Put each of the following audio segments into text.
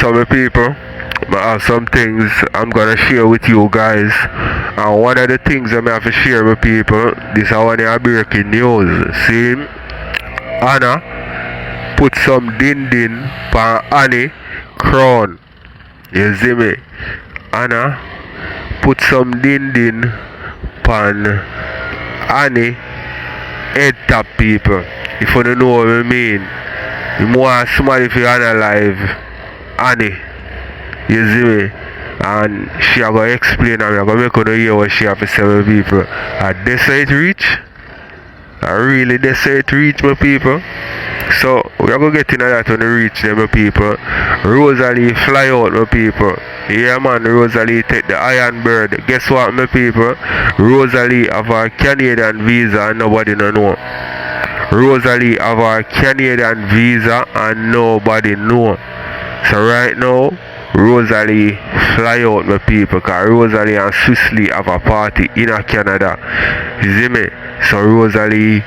So my people, I have some things I'm gonna share with you guys. And one of the things I'm have to share with people, this is one of breaking news. See, Anna put some din din pan Annie crown. You see me? Anna put some din din pan Annie head top people. If you don't know what I mean, you want somebody to analyze Annie. You see me? And she are going to explain and I'm going to make you hear what she have to say to people. And that's how it reach. I really that's how it reach, my people. So we are going to get into that when we reach them, my people. Rosealee fly out, my people. Yeah man, Rosealee take the iron bird. Guess what, my people? Rosealee have a Canadian visa and nobody no know. Rosealee have a Canadian visa and nobody know. So right now, Rosealee fly out my people, because Rosealee and Swisley have a party in Canada. You see me? So Rosealee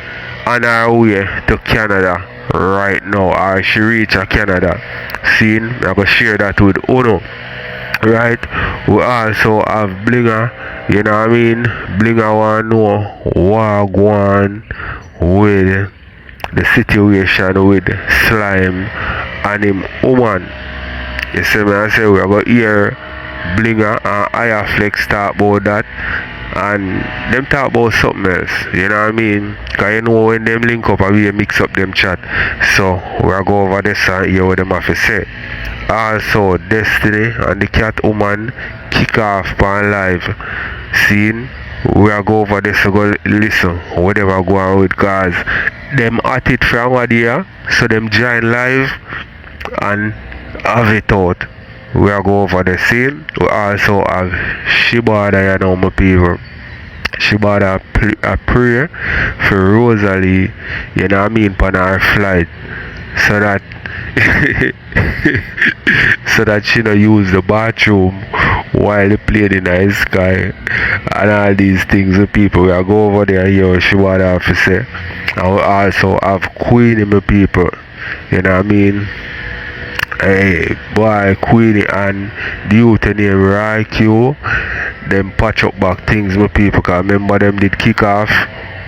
on her way to Canada right now, or she reach Canada. See, I'm going to share that with Uno. Right? We also have Blinga, you know what I mean? Blinga want to know what going with the situation with Slime and him woman. You see me, I say we are going to hear Blinga and Fireflex talk about that, and them talk about something else, you know what I mean? Because you know when them link up and we mix up them chat. So we are going over this and hear what them have to say. Also Destiny and the cat woman kick off on live scene. We are go over this to go listen whatever go on with, cause them at it from what year, so them join live and have it out. We are go over the scene. We also have Shibada, you know my people. Shibada a prayer for Rosealee, you know what I mean, on her flight, so that so that she don't use the bathroom while they plane in the sky and all these things. The people we are go over there and hear what Shibada have to say. And we also have Queenie, my people, you know what I mean. Hey, boy, Queenie and the youth named Raikyu, them patch up back things, my people, because remember them did kick off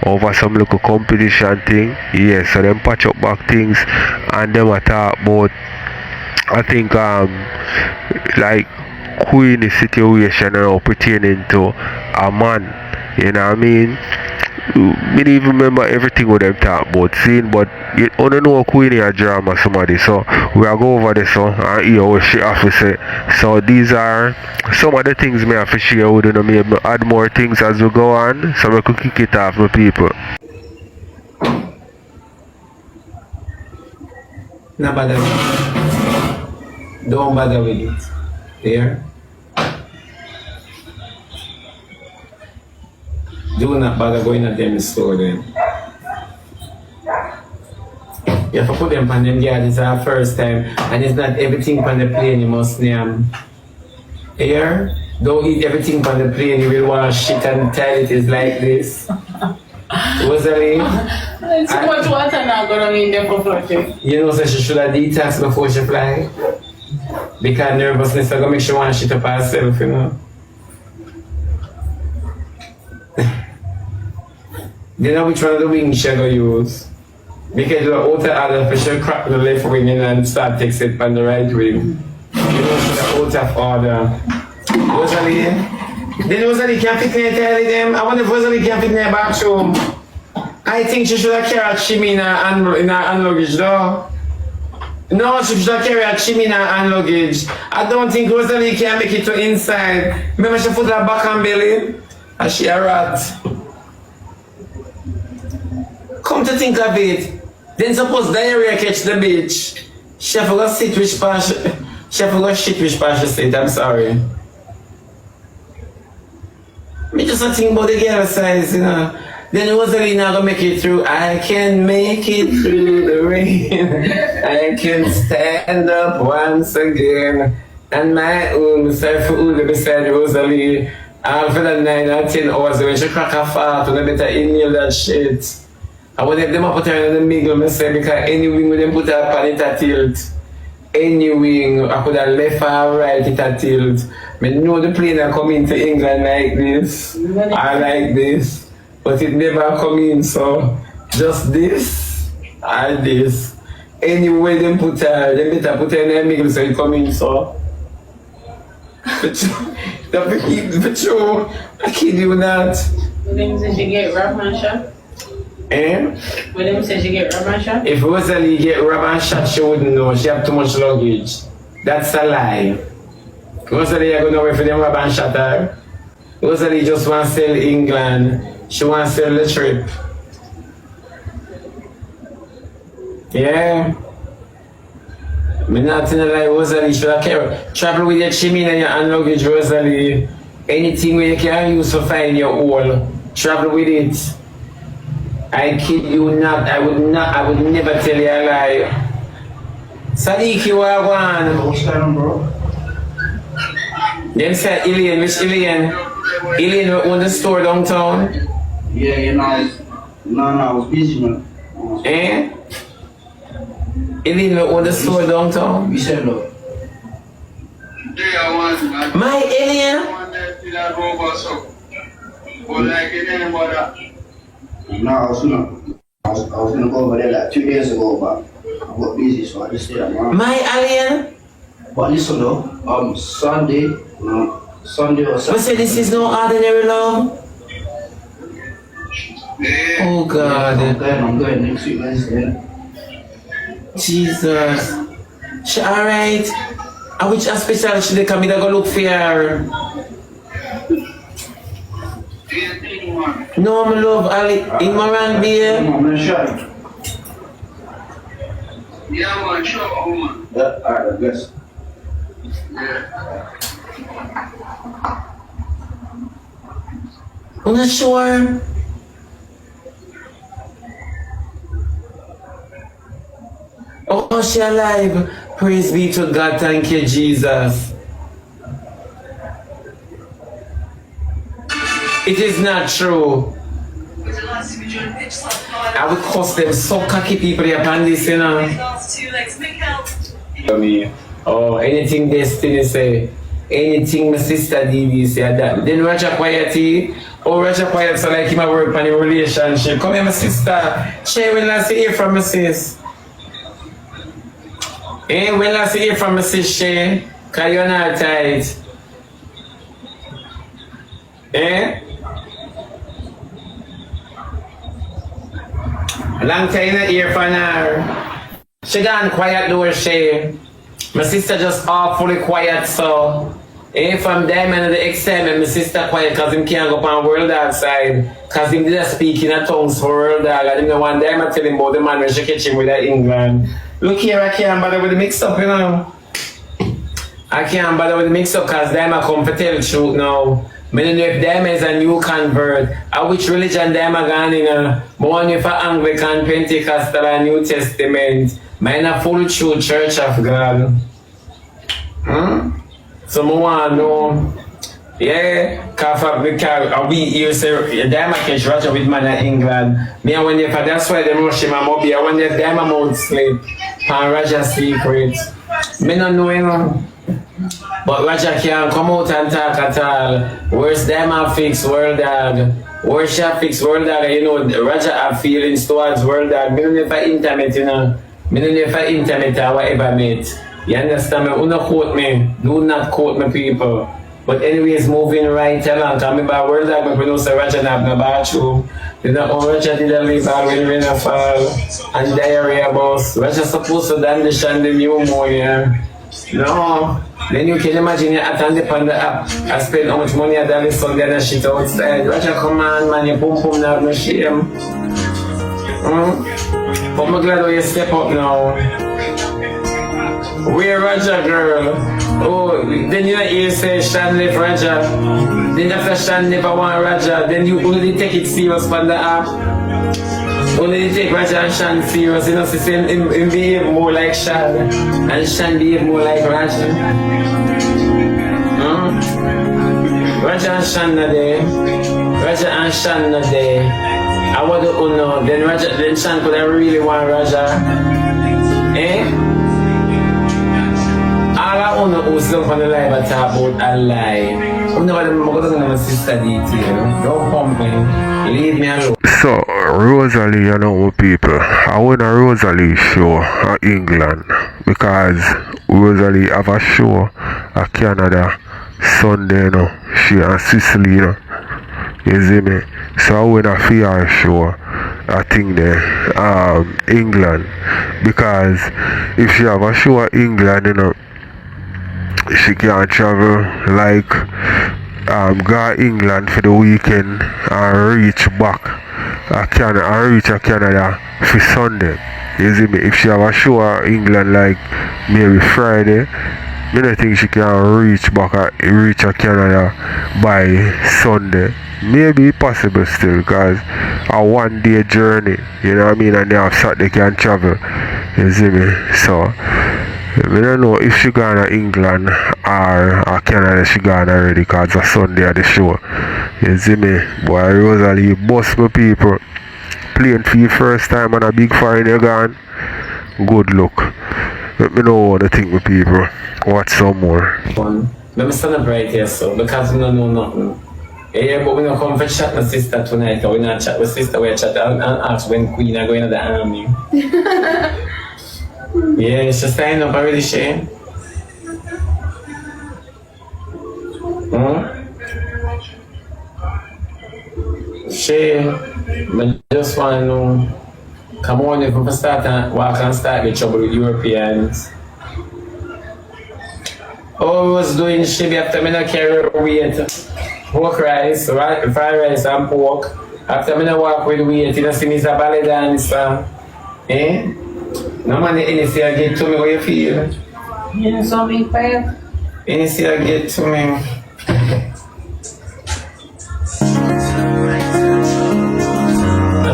over some little competition thing. Yes, so them patch up back things and them talk about, I think, like Queenie situation now pertaining to a man, you know what I mean? Me don't even remember everything what them talk about scene, but you don't know Queenie a drama somebody, so we are go over this and hear what she have to say. So these are some of the things me have to share with you. Maybe add more things as we go on, so we could kick it off, my people. No bother with it. Don't bother with it. There. Do not bother going at them store then. You have to put them on them guard. It's our first time, and it's not everything on the plane you must name. Here, don't eat everything on the plane. You will want to shit and tell it is like this. Rosealee, it's too much water now going in there for flushing. you know, so she should have detox before she fly. Because nervousness is going to make sure want to shit up herself, you know. You know which one of the wings she going to use? Because the outer other for sure crack the left wing and start takes it on the right wing. You know, so the outer of order. Rosealee? Then Rosealee can't fit in the tail of them. I wonder if Rosealee can't fit in her bathroom. I think she should have carried a chimney in her hand luggage though. No, she should have carried a chimney in her hand luggage. I don't think Rosealee can make it to inside. Remember she put her back on belly? And she a rat. Come to think of it, then suppose diarrhea catch the bitch. She forgot sit which part she forgot shit which part she said, I'm sorry. Me just a think about the girl size, you know. Then Rosealee not gonna make it through. I can make it through the rain. I can stand up once again. And my own self will beside Rosealee. For the 9 or 10 hours when she crack her fart, and I better inhale that shit. I want them to put her in the middle, I say, because any wing with them put her upon it a tilt. any wing, I could have left or right it a tilt. I know the plane are coming to England like this, or like this, but it never come in, so just this and this. Anyway, them put her, they better put her in the middle so it come in, so. But true, I kid you not. But them say she get robbed and shot? Eh? But them say she get robbed and shot? If Rosalie get robbed and shot, she wouldn't know. She have too much luggage. That's a lie. Rosalie, I go nowhere for them rob and shot her. Rosalie just want to sell England. She want to sell the trip. Yeah. Me not in a lie, Rosalie. Should I care? Travel with your chimney and your hand luggage, Rosalie. Anything where you can use to find your hole, travel with it. I kid you not. I would never tell you a lie. Sadiki Wagwan. What's going on, bro? Them said Ilian, which Ilian? Ilian who own the store downtown? Yeah, you know, no, I was busy, man. Eh? Ilian who own the store downtown? You said, look. My Ilian? No, I was gonna go over there like 2 days ago, but I got busy, so I just stayed at home. My Alien? But listen though, Sunday or But Saturday. say this is no ordinary love. Oh God. I'm going next week Wednesday. Jesus. She alright? And which hospital should they come in to go look for her? No, my love, Ali, in Moran, dear. I'm gonna show you. Yeah, man, sure, man. Yeah, alright, I guess. Yeah. I'm not sure. Oh, she alive. Praise be to God. Thank you, Jesus. It is not true. I would cost them so cocky people here upon this, you know. Oh, anything Destiny say. Anything my sister Didi say that. Then Roger Quiety. Oh, Roger Quiet so like him a work on the relationship. Come here, my sister. She will not see you from my sis. Eh, when I see you from my sis, she, cause you're not tight. Eh? Long time in the ear for her. She gone quiet though, she. My sister just awfully quiet, so. Eh, from them and the extent, my sister quiet cause him can't go on world outside. Cause him did speak in a tongues for world dog. And him the one time I tell him about the man when she catch him with that England. Look here, I can't bother with the mix up, you know. I can't bother with the mix up cause them I come to tell the truth now. I don't know if them is a new convert, or which religion them are gone in. One if Anglican, Pentecostal, and New Testament. Mine a full true Church of God. So I want to know. Yeah, cause we here say them I catch Roger with man in England. Me I wonder if that's why they rush him and I wonder if them amount sleep and Roger secrets. Me not know, you know. But Roger can't come out and talk at all. Where's them a fix world dog? Where's she fix world dog? You know, Roger have feelings towards world dog. Me don't know if I intimate, you know. Me don't know if I intimate or whatever, mate. You understand me? Do not quote me. Do not quote me, people. But anyways, moving right along. Coming by world dog, but we know say Roger have no bathroom. You know, Roger didn't leave all when rain fall and diarrhea bus. Roger supposed to dandelish the pneumonia. No. Then you can imagine you attend upon the app. I spend how much money I done this Sunday and shit outside. Roger, come on, man, you boom boom now, no shame. But I'm glad when you step up now. Where Roger, girl? Oh, then you know you say Shan left Roger. Then after Shan never want Roger, then you only take it serious from the app. Only take Roger and Shan serious, you know, so him behave more like Shan and Shan behave more like Roger. Roger and Shan not there. Roger and Shan not there. I want to know, then Shan could have really want Roger. Eh? sit down on the live and talk about a lie. I'm never going to my sister detail. Don't pump me. Leave me alone. So, Rosalie, you know, people, I went a Rosalie show in England because Rosalie have a show in Canada Sunday, you know, she and Sicily, you know, you see me? So I went a fair show, I think there, England, because if she have a show in England, you know, she can travel like go England for the weekend and reach back Canada and reach Canada for Sunday. You see me? If she have a show in England like maybe Friday, I don't think she can reach Canada by Sunday. Maybe possible still because a 1 day journey, you know what I mean, and they have Saturday can travel. You see me? So I don't know if she gone to England or Canada. She gone already because it's Sunday at the show. You see me? Boy, Rosalie, bust my people. Playing for you first time on a big foreign you gone. Good luck. Let me know what I think, my people. Watch some more. Let me stand up right here, so because we don't know nothing. Yeah, but we don't come for chat with sister tonight. We not chat with sister. We chat and ask when Queen are going to the army. Yeah, she's signing up already, Shane. Shane, I just want to know, come on, if we start and walk and start the trouble with Europeans. Oh, I was doing shit after me not carry weight. Pork rice, fried rice and pork. After me not walk with weight, you know, see me as a ballet dancer. Eh? No man, anything I get to me, what you feel? Yeah, something bad. Anything I get to me. I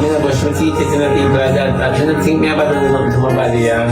mean, I brush my teeth in the people like that. I didn't think me about doing nothing to my body, yeah.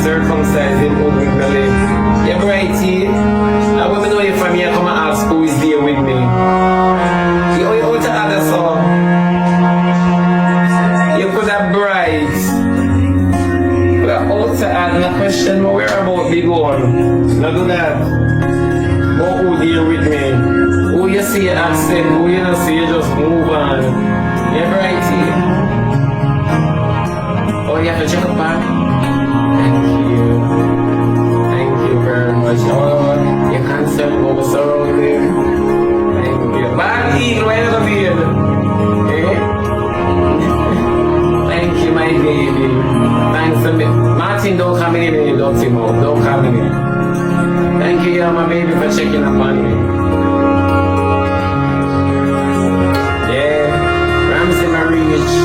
Circumcised him with my leg. You're right here. I want to know if I'm here, come and ask who is there with me. You out to other song. You could have bright. But out to add a question, but where about big one? Now do that. But who there with me? Who you see accent, who you don't see, you just move on. You're right here. Oh, you have to check up back. Thank you very much. Oh, you can't sell over surrounding. Thank you. Back in, where the beard? Eh? Thank you, my baby. Thanks a bit. Martin, don't come in here, don't you know? Don't come in here. Thank you, yeah, my baby, for checking up on me. Yeah, Ramsey Marriage.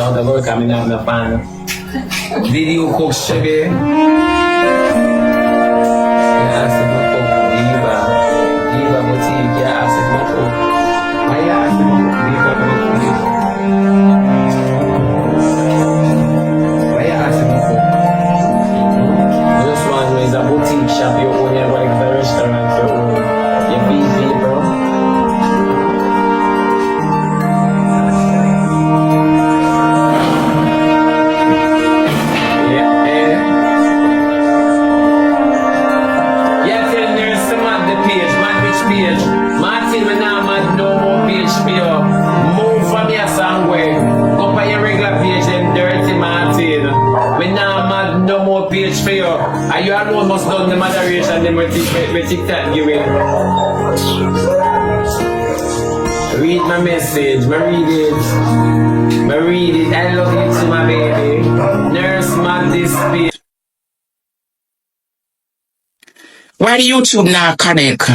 That work coming out in the fan. Did you cook sugar? Yeah, I said no cook. Diva boutique. Yeah, I said no cook. Why you ask me Diva boutique? Why you ask me cook? Just one way is a boutique shop. You own your like the restaurant. You own. You feed people. And you almost done the moderation, then we TikTok giving. Read my message, I read it. I love you too, my baby. Nurse man, this bitch. Why the YouTube now connect?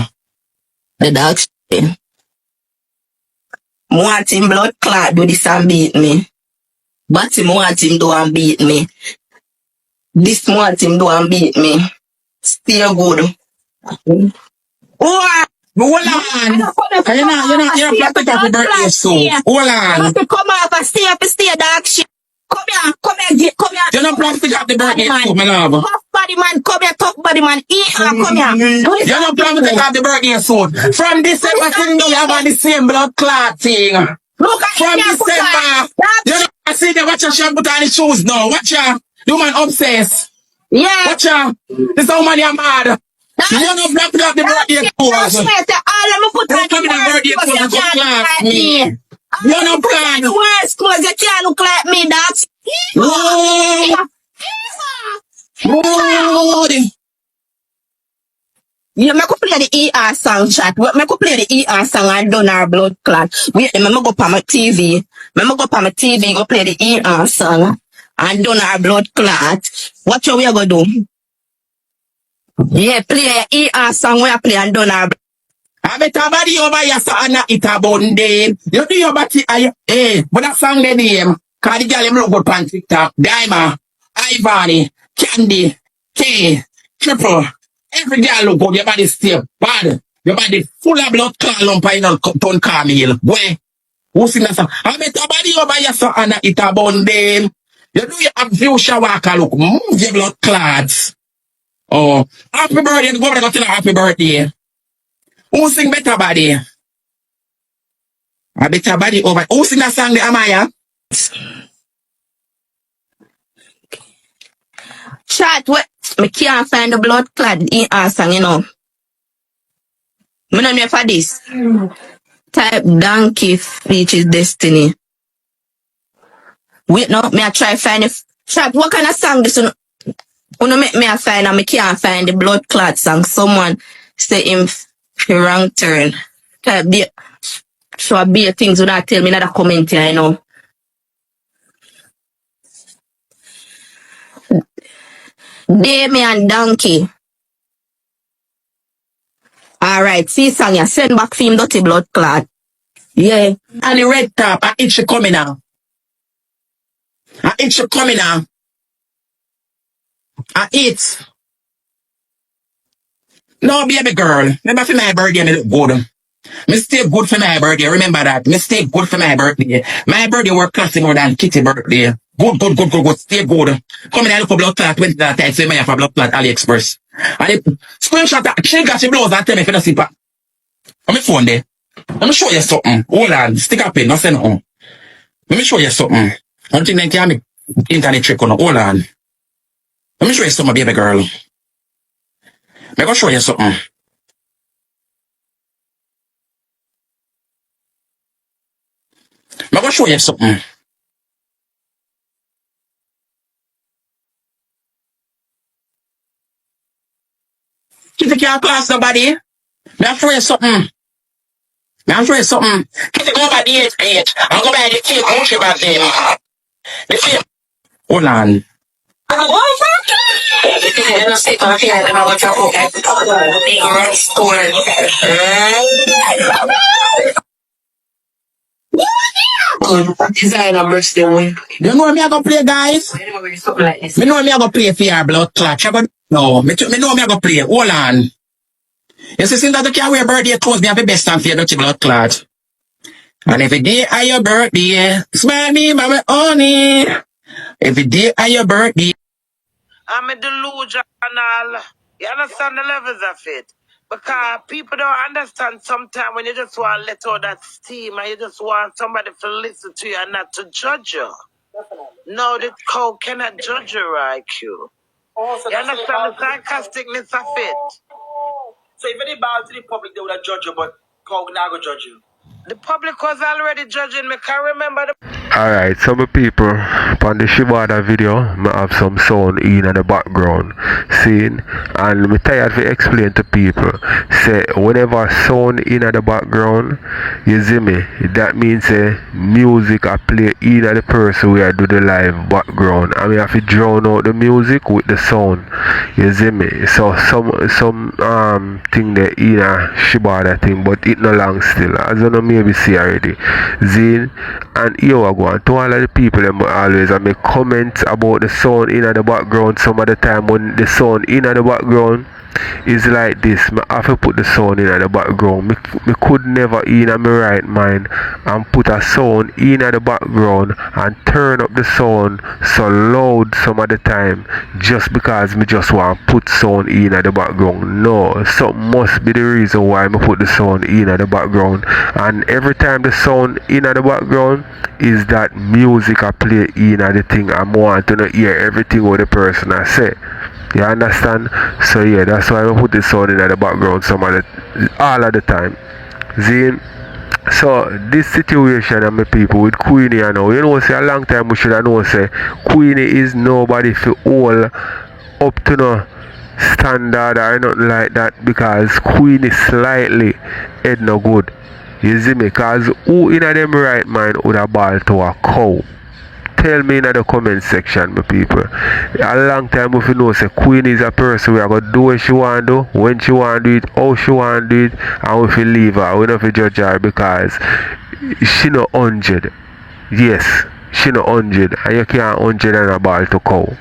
The dog shit. Want him blood clot do this and beat me. But him want him do and beat me. This want him do and beat me. Stay good. Oh, hold on. You're not plastic happy birthday soon. Hold on. Come over, stay dog shit. Come here, You're not plastic happy birthday soon, my love. Tough body man, come here, tough body man. Come here. You're not plastic happy birthday soon. From December till now, you have the same blood clot thing. Look at From December. You know, I see the watch your shot put on the shoes now. Watch ya. You man obsessed. Yeah. Watch ya. This how man you mad. You know black up the birthday clothes. All of me put on the birthday clothes and go class me. You know plan. The worst clothes, you can't look like me, that. Yeah, I could play the ER song chat. I could play the ER song and done our blood clot. Wait, I go up on my TV. I go up on my TV, go play the ER song and done our blood clot. What you we gonna do? Yeah, play the ER song where I play and done our I bet a body over here so I not it abundant. You do your body, but that song the name. Cause the girl them look good on TikTok. Daima, Ivany, Candy, K, Triple. Every girl look good, your body stay bad. Your body full of blood clot lump in on ton Camille. Boy, who sing that song? I bet a body over here so I not it abundant. You do your abuse walk look, move your blood clots. Oh, happy birthday, go over there go tell her happy birthday. Who sing better body? A better body over. Who sing that song the Amaya? chat. What? I can't find the blood clot in our song, you know. I don't know for this. Type donkey reaches destiny. Wait, no, me I try find it. Chat, what kind of song this one? Wanna make me a find and I can't find the blood clot song. Someone say him wrong turn. Type be so I be things would not tell me another comment here, you know. Damien Donkey. Alright, see song ya. Send back film dirty blood clot. Yeah. And the red top, I itch you coming now. I itch you coming now. I eat. No, baby girl. Remember for my birthday, me look good. Me stay good for my birthday. Remember that. Me stay good for my birthday. My birthday work classic more than Kitty birthday. Good. Stay good. Come in and look for blood clot 20 times. So I have a blood clot AliExpress. And the screenshot that she got she blows and tell me if you don't see back. On my phone there. Let me show you something. Hold on. Stick up in. Not say nothing. Let me show you something. I don't think they can make internet trick on. Hold on. Let me show you something, baby girl. I'm gonna show you something. I'm gonna show you something. Kitty can't class nobody. I'm show you something. I'm show you something. Kitty go by the age. I'm going by the cake. I'm show you about them. The same. Hold on. Designer birthday win. You know me I go play, guys? Me know me I go play for your blood clot. No, me know me I go play. Hold on. You see, since that you can't wear birthday clothes, me have the best time for your dirty blood clot. And every day of your birthday, smile me, mama, honey. Every day of your birthday. I'm a delusional. You understand the levels of it? Because people don't understand sometimes when you just want to let out that steam and you just want somebody to listen to you and not to judge you. No, the cow cannot judge your IQ. You understand the sarcasticness of it? So if any bad to the public, they would have judged you, but cow not go judge you. The public was already judging me. Can't remember the... Alright, some people on the Shibada video, I have some sound in the background. Seeing, and me tired to explain to people. Say whenever sound in the background, you see me, that means music I play in the person where I do the live background. I mean I have to drown out the music with the sound. You see me? So some thing there in a Shibada thing, but it no long still. As you know maybe see already. Zine, and here I go. And to all of the people them always I make comments about the sound in the background some of the time when the sound in the background is like this. I have to put the sound in the background. Me could never in my right mind and put a sound in the background and turn up the sound so loud some of the time just because me just want to put sound in the background. No, something must be the reason why I put the sound in the background. And every time the sound in the background is that music I play in the thing. I want to hear everything what the person I say. You understand? So yeah, that's why I put the sound in the background all of the time. Zine. So this situation and my people with Queenie you know say a long time we should have known say Queenie is nobody for all up to no standard or nothing like that because Queenie slightly head no good. You see me? Cause who in a them right mind would have ball to a cow? Tell me in the comment section, my people. A long time if you know say Queen is a person we are gonna do what she want to do, when she want to do it, how she want to do it, and if you leave her, we don't have to judge her because she not 100. Yes, she not 100, and you can't 100 and a ball to cow.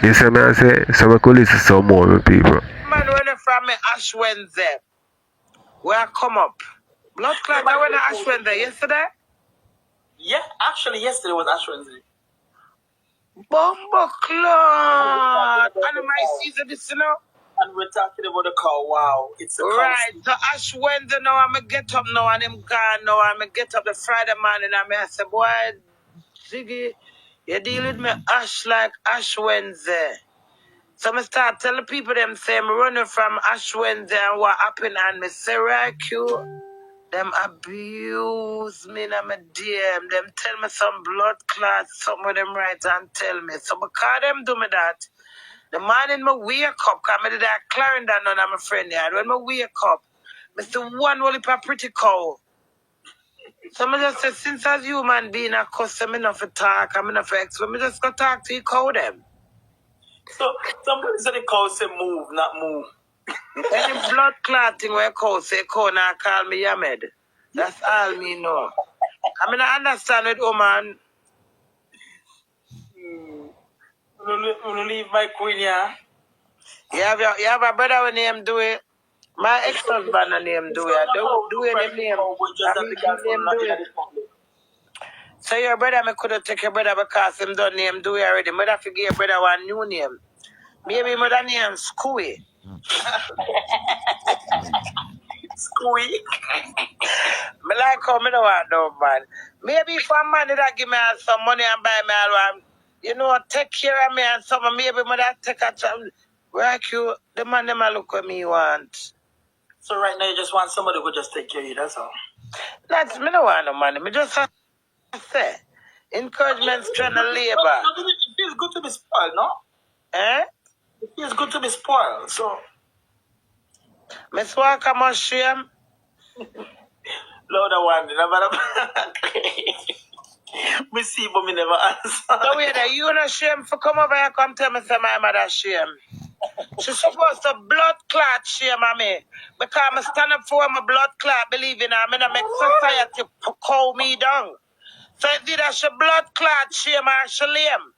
You see me I say? So we could listen some more, my people. Man, when you from me Ash Wednesday, where I come up. Blood clot, I went to Ash Wednesday yesterday. Yeah, actually yesterday was Ash Wednesday. Bumbo clot. And my season this, you know. And we're talking about the cow. Wow, it's a right. So Ash Wednesday now, I'm going to get up now and I'm gone now. I'm going to get up the Friday morning and I say, boy, Ziggy, you deal with me Ash like Ash Wednesday. So I start telling people them say I'm running from Ash Wednesday and what happened and me say right cute. Them abuse me and I'm a DM. Them tell me some blood clots, some of them right and tell me. So because them do me that, the morning me wake up, because I did that Clarendon and I'm a friend there. When me wake up, I see one whole heap of pretty cow. So I just say, since as human being, I custom enough to talk, I'm enough to explain, I just go talk to you cow them. So somebody said the cow say move, not move. Any blood clotting where cow say cow now call me Yamed. That's all me know. I mean I understand it, woman. Wanna leave my queen here? You have a brother with name do it. My ex-husband name do it. Do it name. So your brother me could have take your brother because him done name do it already. Mother forget your brother one new name. Maybe mother name Scooey. Scooey. Me like how me don't want no man. Maybe if a man that give me some money and buy me all one, you know, take care of me and some maybe mother take a time. Right you, the man them a look what me want. So right now you just want somebody who just take care of you, that's all. That's me don't want no money. Me just say encouragement, strength and labor. It feels good to be spoiled, no? Eh? It feels good to be spoiled, so Me swallow come on shame. Lord, I want never. Me see, but me never answer. So wait, you no shame for come over here come tell me say my mother shame. She's supposed to blood clot shame on me. Because I stand up for my blood clot, believe in her. I make society call me down. So it's either she blood clot shame or she lame.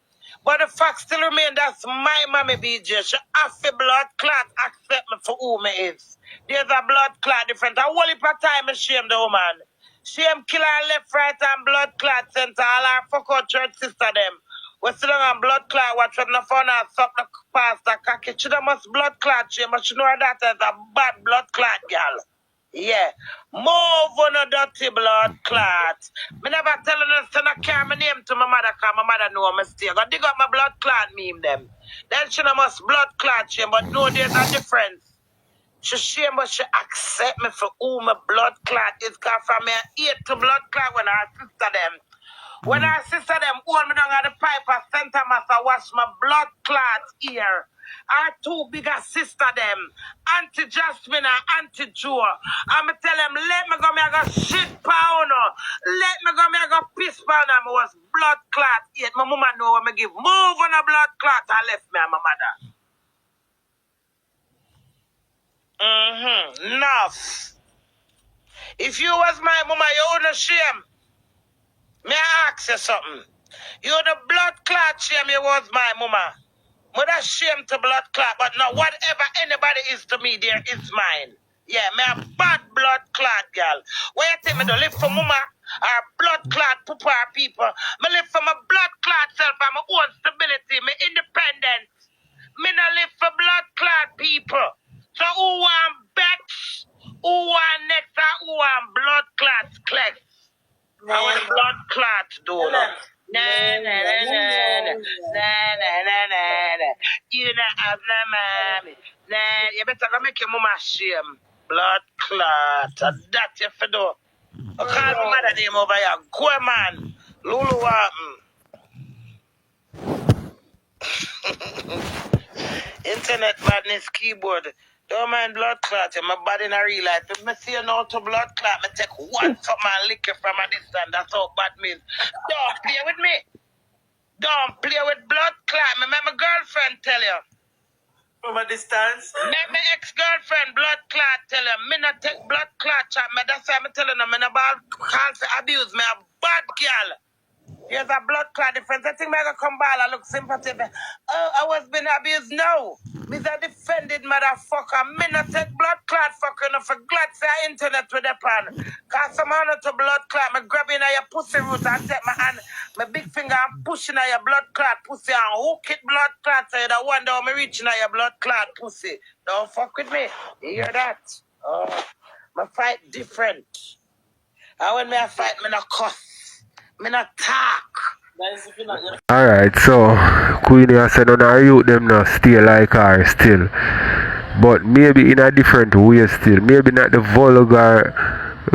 But the fact still remains that's my mommy BJ. She have to blood clot accept me for who me is. There's a blood clot different. A whole heap of time I shame the woman. Shame kill her left, right, and blood clot center. All her fuck out church sister them. We still on blood clot watch when the phone and suck the pastor cocky. She must blood clot shame, but she know that is a bad blood clot girl. Yeah. Move on a dirty blood clot. Me never telling her to not carry my name to my mother because my mother know a mistake. I dig up my blood clot meme them. Then she must blood clot shame, but no, there's a difference. She shame, but she accept me for who my blood clot is. Because from me, I hate to blood clot when I sister them. When our sister them hold me down at the pipe at St. Thomas, I wash my blood clot ear. Our two bigger sister them, Auntie Jasmine and Auntie Joe. I'ma tell them, let me go, me I go shit pound. Let me go, me I go piss pound. I was blood clot ear. My mama know when me give move on a blood clot. I left me and my mother. Enough. If you was my mama, you wouldn't shame. May I ask you something? You the blood clot shame you was my mama. Mother shame to blood clot, but now whatever anybody is to me, there is mine. Yeah, me a bad blood clot girl. Where you think me to live for mama or blood clot papa people? Me live for my blood clot self and my own stability, my independence. Me no live for blood clot people. So who want bets? Who want next or who want blood clots clex? I want blood clots do that. Na na na na na na na na. You not have no mommy. Nah, you better go make your mama shame. Blood clot. That you for do. I call my mother name over here. Go man. Lulu Internet badness keyboard. Don't mind blood clot. My body in a real life. If I see an auto blood clot, I take one something and lick it from a distance. That's how bad means. Don't play with me. Don't play with blood clot. Me my girlfriend tell you. From a distance? My ex-girlfriend blood clot tell you. Me not take blood clot chat. That's why I'm telling them. Me not bad call for abuse. Me a bad girl. Here's a blood clot difference. I think I gonna come by and look sympathetic. Oh, I was being abused. No. Me's a defended motherfucker. Me not take blood clot fucking for glad say internet with the pan. Cause some hand to blood clot. Me grabbing at your pussy root and take my hand, my big finger and pushing at your blood clot pussy and hook it blood clot. So you don't wonder how me reaching at your blood clot pussy. Don't fuck with me. You hear that? Oh, my fight different. And when me a fight, me not cuss. Me not talk. Alright, so Queenie has said on our youth them now stay like her still. But maybe in a different way still. Maybe not the vulgar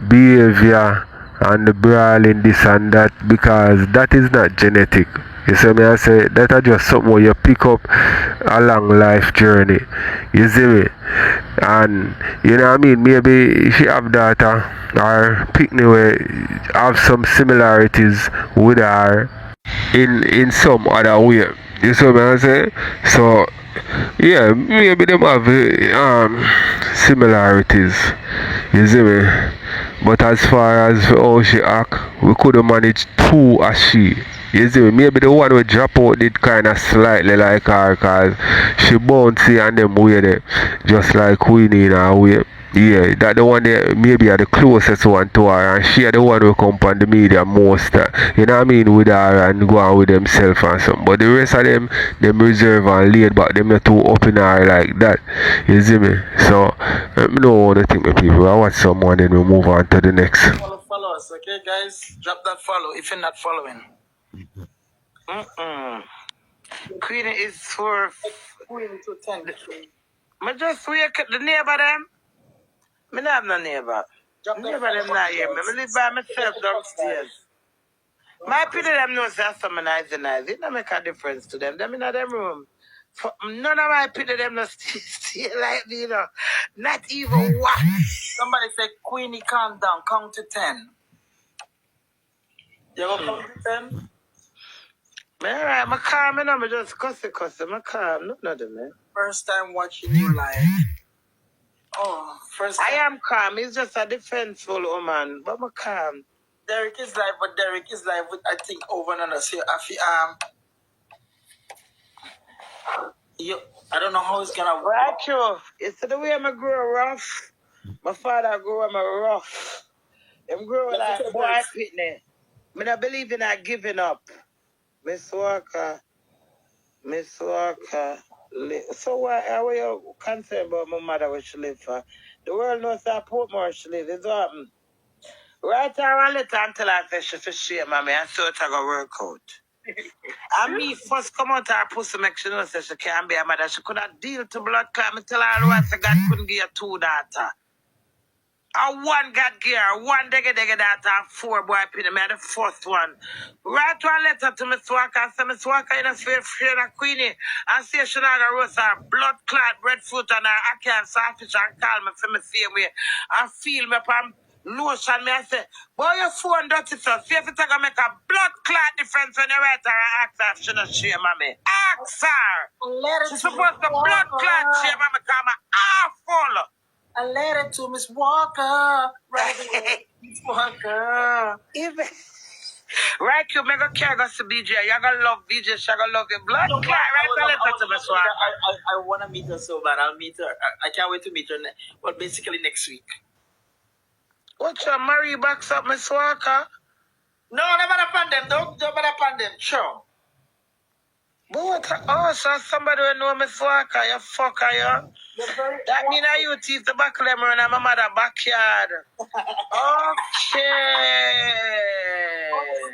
behavior and the brawling this and that, because that is not genetic. You see me, I say that is just something where you pick up a long life journey. You see me? And you know what I mean, maybe she have daughter or picnic where have some similarities with her in some other way. You see what I say? So yeah, maybe them have similarities. You see me? But as far as how she act, we couldn't manage two as she. You see me? Maybe the one who drop out did kind of slightly like her, because she bouncy and them way there, just like Queenie in her way. Yeah, that the one that maybe are the closest one to her, and she are the one who come on the media most, you know what I mean, with her and go on with themselves and something. But the rest of them reserve and laid back, them not too up in her like that. You see me? So, I know what I think my people. I watch someone, then we move on to the next. Follow us, okay, guys? Drop that follow if you're not following. Queenie is for. Queen to 10. I just wake up the neighbor them. Me not have no neighbor. Neighbor them not here. Me live by myself downstairs. My people them know say some nice. It don't make a difference to them. Them in them room. None of my people them not stay like me, you know. Not even one. Somebody say, Queenie, calm down. Count to 10. You go count to 10? Alright, I'm calm, I'm just cussing. I'm calm. None of them, man. First time watching you live. Oh, first time. I am calm. He's just a defenseful woman. But I'm calm. Derek is live, but Derek is live with, I think, over and under. So, I don't know how it's gonna work. Right, you. It's the way I grow rough. My father grew up rough. Them grow like boy pitney. I don't believe in that giving up. Miss Walker. So why are you concerned about my mother where she live for? The world knows that Portmore she live. It's what happened. Right around later until I say she for shame, mommy, and so it's going to work out. And me first come out her pussy make she know say she can't be a mother. She could have deal to blood clot. Me tell her once God couldn't give her two daughters. one got gear, one dege that and 4 boy pin me the first one. Write one letter to Miss Walker and say Miss Walker in a fair friend of Queenie and say she not gonna roast her blood clot, breadfruit and her ackee and saltfish and call me for me same way. And feel me from lotion me and say, boy your phone dirty so see if it's gonna make a blood clot difference when you write her and ask her if she not shame on me. Ask her. She's supposed to blood clot shame on me because I'm awful. A letter to Miss Walker. Right away, Miss Walker. Even right, you make a care go to BJ. You're gonna love BJ, she's gonna love your blood. Right, a letter to Miss Walker. I want to meet her so bad. I'll meet her. I can't wait to meet her. Well, basically next week. What's your Mary backs up, Miss Walker? No, never upon them. Don't bother upon them. Sure. But so somebody will know Miss Walker, you fucker, you. That mean I you teeth the back lemon and my mother backyard. Okay.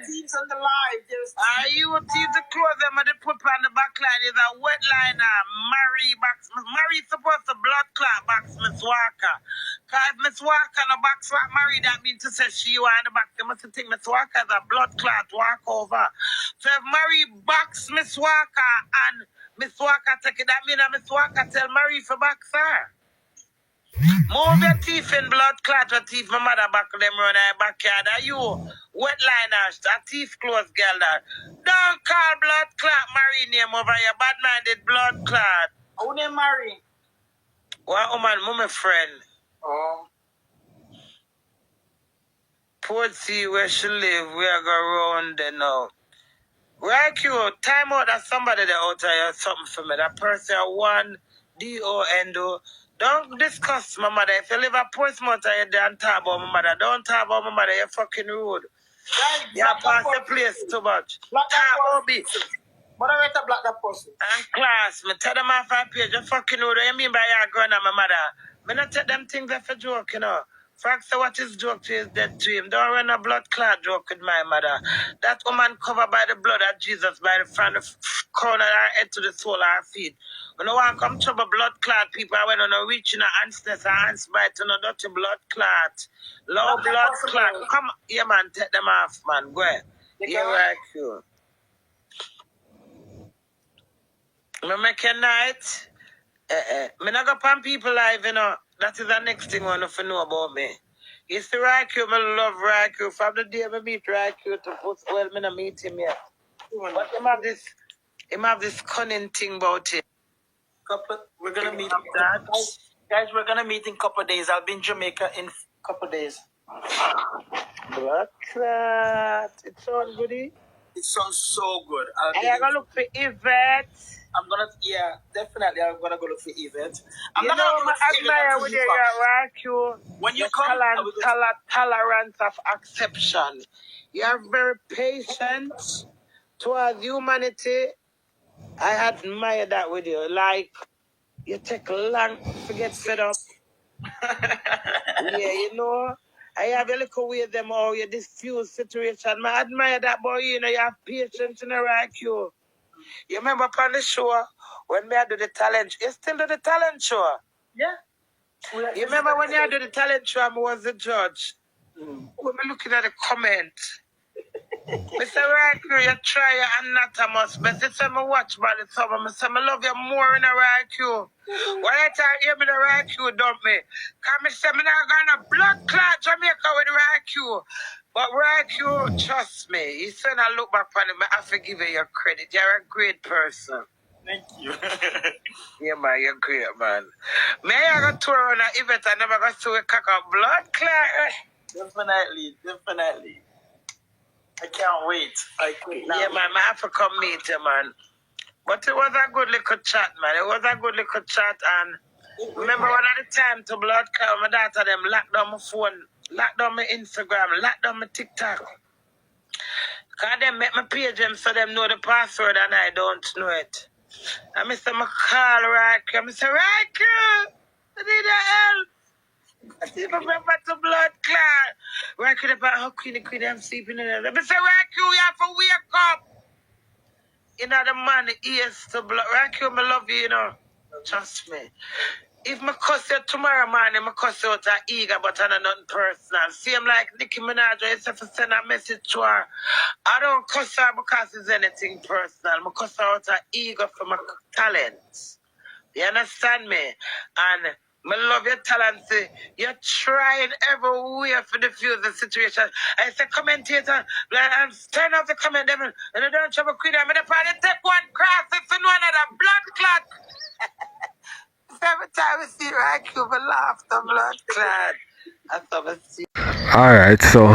Teams on the live. Are you teeth the clothes them and they put on the back line is a wet liner. Mary supposed to blood clot box Miss Walker. Cause Miss Walker no box what Mary that means to say she was in the back. They must think Miss Walker is a blood clot walk over. So if Mary box Miss Walker and Miss Walker take it, that means Miss Walker tell Mary for box her. Move your teeth in blood clot your teeth. My mother back them run her backyard. Are you wet liners? A teeth closed girl that. Don't call blood clot Mary name over your bad minded blood clot. Who name Mary? What woman, my friend? Oh. Port see where she live, we are going round there now. Right, you time out that somebody that out there something for me. That person one DON. Don't discuss my mother. If you live at Portsmouth and you don't talk about my mother, don't talk about my mother, you're fucking rude. You pass the place too much. Talk OB. Moderator block that person. And class, me tell them off our page, you fucking rude. What you mean by your going on my mother? Me not take them things as a joke, you know. Frank say what is joke to is dead to him. Don't run a blood clot joke with my mother. That woman covered by the blood of Jesus, by the front of crown of her head to the sole of her feet. When no one come trouble blood clot people, I went on a reaching a handsness, a hands bite to no dirty blood clot. Low blood clot. Come, yeah man, take them off, man. Go ahead. Yeah, right, you. Me make a night. Me not go pan people live, you know. That is the next thing I want to know about me. It's the Raikou, I love Raikou. From the day I meet Raikou to post, well, I don't meet him yet. But him have this cunning thing about him. We're gonna meet guys, we're gonna meet in a couple of days. I'll be in Jamaica in a couple of days. Blood clot. It sounds goody. It sounds so good. I'm gonna look for Yvette. Definitely I'm gonna go look for Yvette. I'm you not know, gonna look for admire with your Raikou. When you come, tolerance of acception. You are very patient towards humanity. I admire that with you. Like, you take long to get fed up. Yeah, you know. I have a little way them all, you diffuse situation. I admire that boy, you know, you have patience in the Raikou. You remember upon the show when I do the talent? You still do the talent show? Yeah. You remember when you do the talent show, I was the judge? When I looking at the comment, Mr. Raikou, you try your anatomist, but you say me watch by the summer, I say I love you more in a Raikou. Why you tell you me the Raikou dump me? Because I say I'm not going to blood clot Jamaica with Raikou. But Raikou, trust me, you said I look back on him, I have to give you your credit. You're a great person. Thank you. Yeah, man, you're great, man. May I go tour on an event I never got to a cock of blood clot? Definitely. I can't wait. Yeah, man, I have to come meet you, man. But it was a good little chat, man. It was a good little chat, and remember one at the time to blood clot, my daughter them locked down my phone, locked down my Instagram, locked down my TikTok. Because they make my page them so them know the password and I don't know it. And I say, I call Raikou. I say, Raikou, I need your help. I see my remember to blood clot. Raikou, the part, how Queenie, I'm sleeping in there. I say, Raikou, you have to wake up. You know, the man, the ears to blood. Raikou, I love you, you know. Trust me. If I cuss you tomorrow morning, I cuss you out of ego, but I not nothing personal. Same like Nicki Minaj, I used to send a message to her. I don't cuss her because it's anything personal. I cuss her out of ego for my talents. You understand me? And I love your talent. You're trying every way to diffuse the situation. I say, commentator, turn off the comment, devil, and I don't trouble Queen. I'm going to probably take one cross if you know another blood clot. Every time I see right, you will laugh the blood clot. That's what I see. Alright, so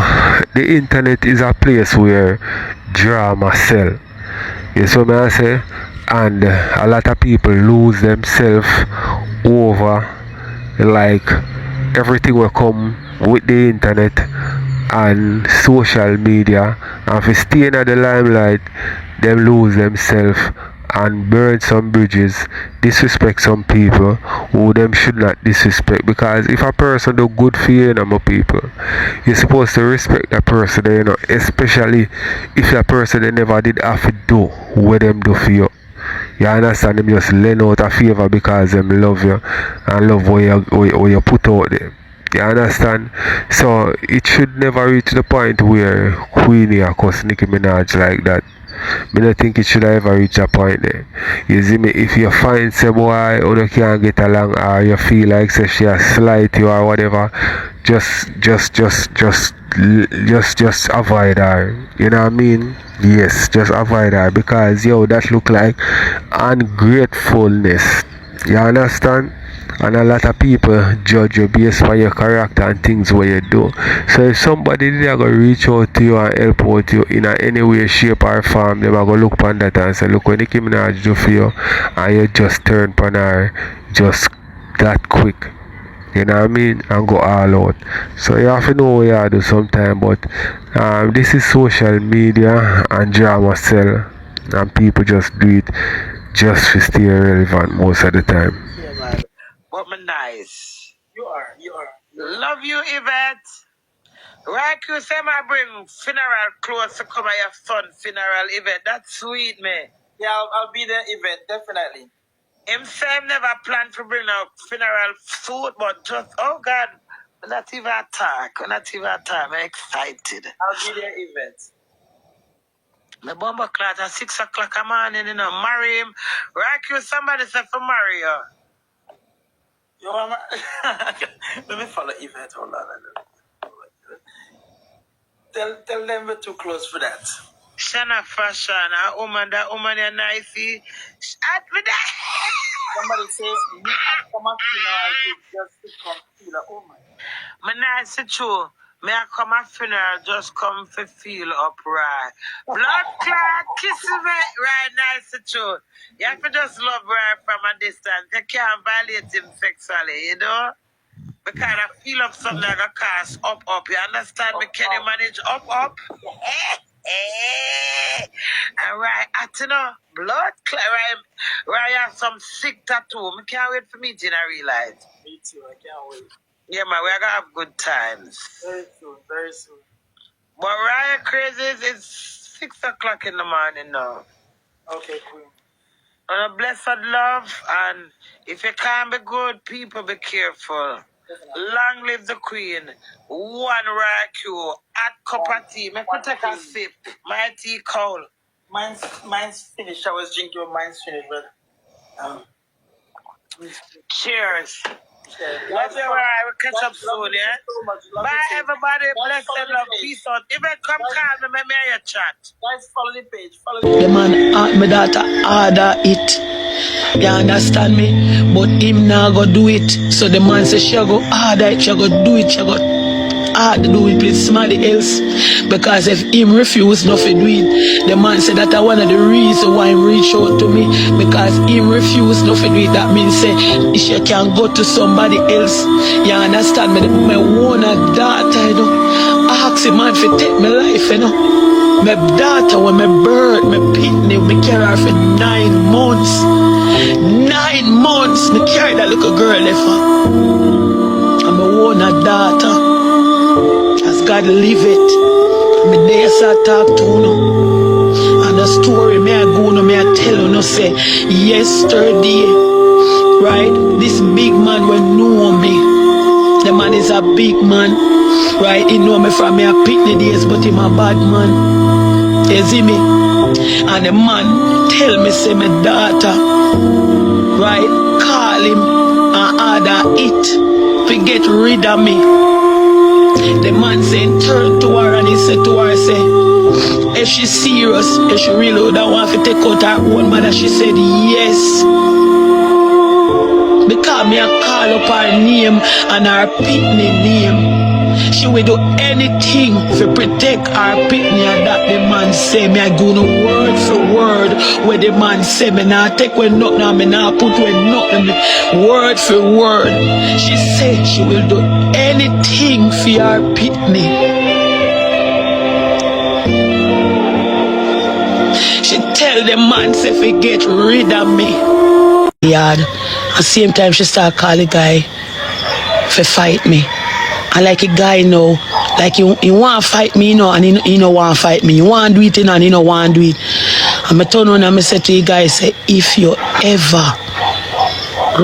the internet is a place where drama sell. You see what I say? And a lot of people lose themselves over like everything will come with the internet and social media, and if you stay in the limelight, them lose themselves and burn some bridges, disrespect some people who them should not disrespect. Because if a person do good for you, my people, you're supposed to respect that person, especially if that person they never did have to do what them do for you. You understand? Them just lend out a favor because them love you and love what you put out there. You understand? So it should never reach the point where Queenie or cuss Nicki Minaj like that. I don't think it should ever reach a point there. You see me? If you find some boy or you can't get along, or you feel like say she has slight you or whatever, just avoid her. You know what I mean? Yes, just avoid her, because that look like ungratefulness. You understand? And a lot of people judge you based on your character and things what you do. So if somebody they are going to reach out to you and help out you in any way, shape or form, they are going to look upon that and say, look what Nicki Minaj do for you, and you just turn upon her just that quick. You know what I mean? And go all out. So you have to know what you do sometimes, but this is social media and drama sell, and people just do it just to stay relevant most of the time. But me nice. You are. Love you, Yvette. Right, you say I bring funeral clothes to cover your son's funeral, Yvette. That's sweet, man. Yeah, I'll be there, Yvette, definitely. Him say him never planned to bring a funeral suit, but just, oh God, I'm not even attack. I'm excited. I'll be there, Yvette. The bomber clock at 6 o'clock a morning, marry him. Right, you somebody said for marry you. Yo, mama. Let me follow Yvette. Hold on. Tell them we're too close for that. Shana fashion, that woman is nice. At me that. Somebody say, come on, just to come feel a woman. My nice true. May I come at funeral, just come for feel upright. Blood clot, kiss me, right, nice true. You have to just love right from a distance. You can't violate him sexually, Because I feel up something like a cast up. You understand me? Can you manage up? And right, blood clot, right, I have some sick tattoo. I can't wait for me to realize. Me too, I can't wait. Yeah, man, we're gonna have good times. Very soon. But Ryan crazy it's 6 o'clock in the morning now. Okay, Queen. And a blessed love, and if you can't be good, people be careful. Long live the Queen. One Raku at cup of tea. Make me take a sip. My tea cold. Mine's finished. I was drinking, mine's finished, but cheers. Love you, right? We'll catch up soon, yeah? Bye, everybody. Bless and love. Peace out. If you come call me, make me hear your chat. Guys, follow the page. The man, my daughter order it. You understand me? But him now go do it. So the man say she go order it, she go do it, she go do it with somebody else. Because if him refuse not to do it, the man said that one of the reasons why him reach out to me. Because him refuse not to do it, that means say she can go to somebody else. You understand me? My one daughter, ask the man to take my life, My daughter, when my birth, my pitney, me carry her for 9 months. 9 months, me carry that little girl there for. I'm a one daughter. As God live it. Me there I talk to you. And the story me I go no me I tell you no say yesterday right? This big man will know me. The man is a big man, right? He know me from me a picnic days, but him a bad man. You see me? And the man tell me say my daughter, right? Call him and order it to get rid of me. The man said turn to her and he said to her, say, if she's serious, if she really would want to take out her own mother, she said yes. Because me a call up her name and her pitney name. She will do anything to protect her pitney, and that the man say. Me I go no word for word where the man say. Me nah take with nothing and me nah put with nothing. Word for word. She said she will do anything for her pitney. She tell the man say if he get rid of me. Yard. At the same time she start call the guy for fight me. And like a guy now, like he want to fight me, you know, and he no want to fight me. He want to do it, you know, and he no want to do it. And I turn on and I say to the guy, say, if you ever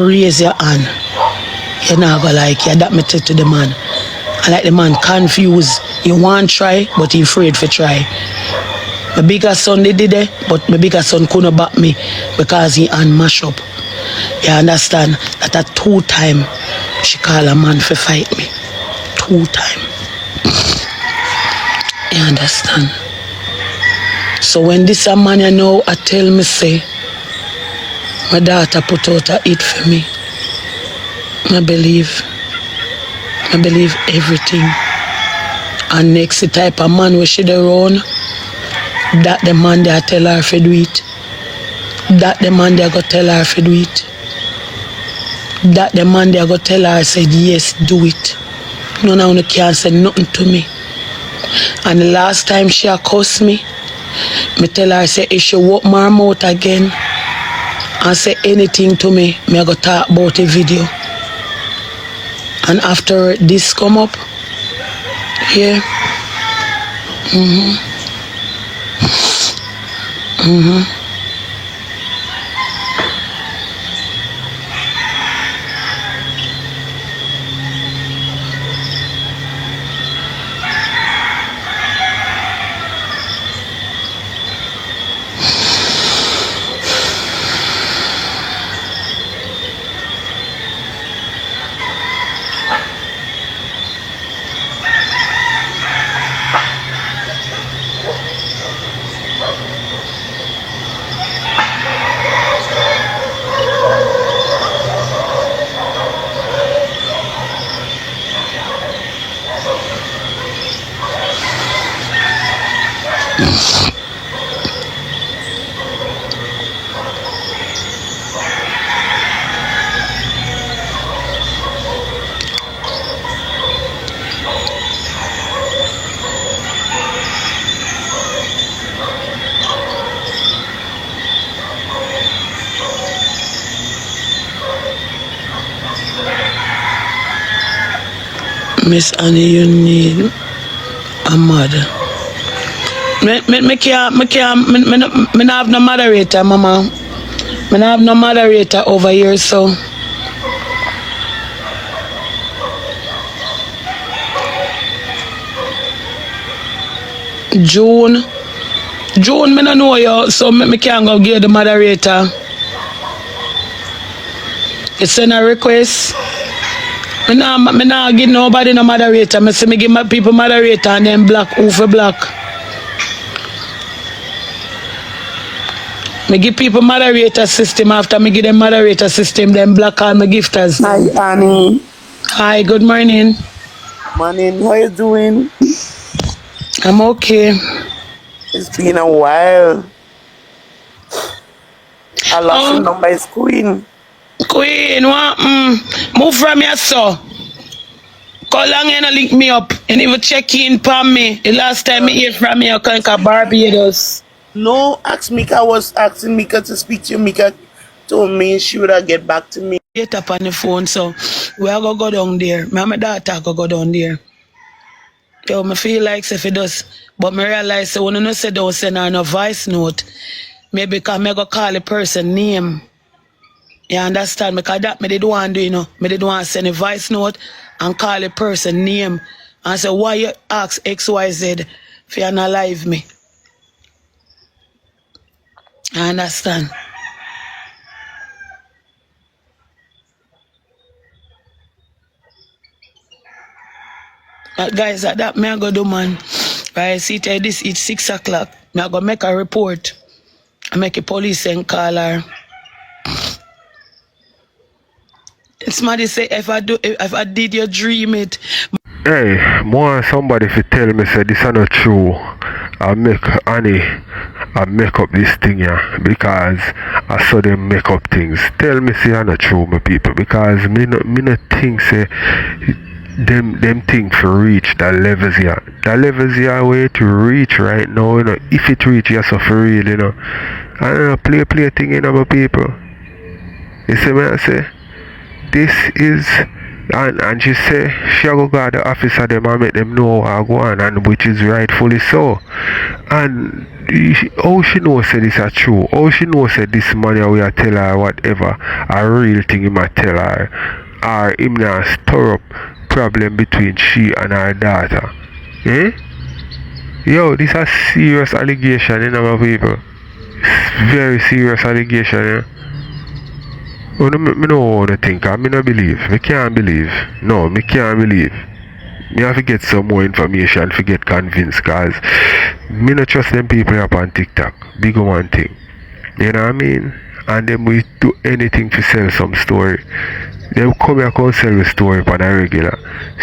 raise your hand, you're not going to like it. That me tell to the man. I like the man confused. He want to try, but he afraid to try. My bigger son they did it, but my bigger son couldn't back me because he hand mash up. You understand? That at 2 times she call a man for fight me. 2 times. You understand? So when this a man you know, I tell me say, my daughter put out a hit for me. I believe everything. And next the type of man we should around, that the man they tell her to do it. That the man they go tell her to do it. That the man they go tell her said yes, do it. None of them can't say nothing to me. And the last time she accused me tell her, say, if she walk my mouth again and say anything to me, I go talk about the video. And after this come up, here, Miss Annie, you need a mother. Me not have no moderator, mama. Me not have no moderator over here, so. June, me no know you, so me can't go give the moderator. You send a request. Me nah give nobody no moderator. Me say me give my people moderator and then block who for block. Me give people moderator system. After me give them moderator system, then block all my gifters. Hi, Annie. Hi, good morning. Morning, how you doing? I'm okay. It's been a while. I lost your number, it's Queen. Queen, what? Move from here, so. Call long and link me up. And even check in for me. The last time I hear from me, I come to Barbados. No, Mika was asking Mika to speak to you. Mika told me she would get back to me. Get up on the phone, so we are going to go down there. My daughter go down there. Yo, I feel like if it does, but I realize so when you say don't send her no voice note, maybe because I go call the person name. You understand? Because that me did want to do, you know. Me did want to send a voice note and call a person name and say, why you ask XYZ if you not live me? You understand? But guys, at that me I go do, man. Right, see this it's 6 o'clock. Me I go make a report. I make a police and call her. Somebody say if I did you dream it. Hey, more somebody if you tell me say this is not true. I make up this thing here because I saw them make up things. Tell me say it's not true, my people, because me not think say them things for reach that levels here. That levels here way to reach right now, you know. If it reach yes so for real, you know. I don't know, play thing, you know, my people. You see what I say? This is and she say she go to the officer them and make them know what I go on, and which is rightfully so. And how she know say this is true? How she know say this money we are tell her whatever a real thing he might tell her, or him not stir up problem between she and her daughter? Eh? Yo, this is a serious allegation, you know, my people. It's very serious allegation, yeah. Well, me no want to think, I no believe. Me can't believe. No, me can't believe. Me have to get some more information to get convinced, cause me no trust them people up on TikTok. Big one thing. You know what I mean? And then we do anything to sell some story. They come here and sell the story on a regular.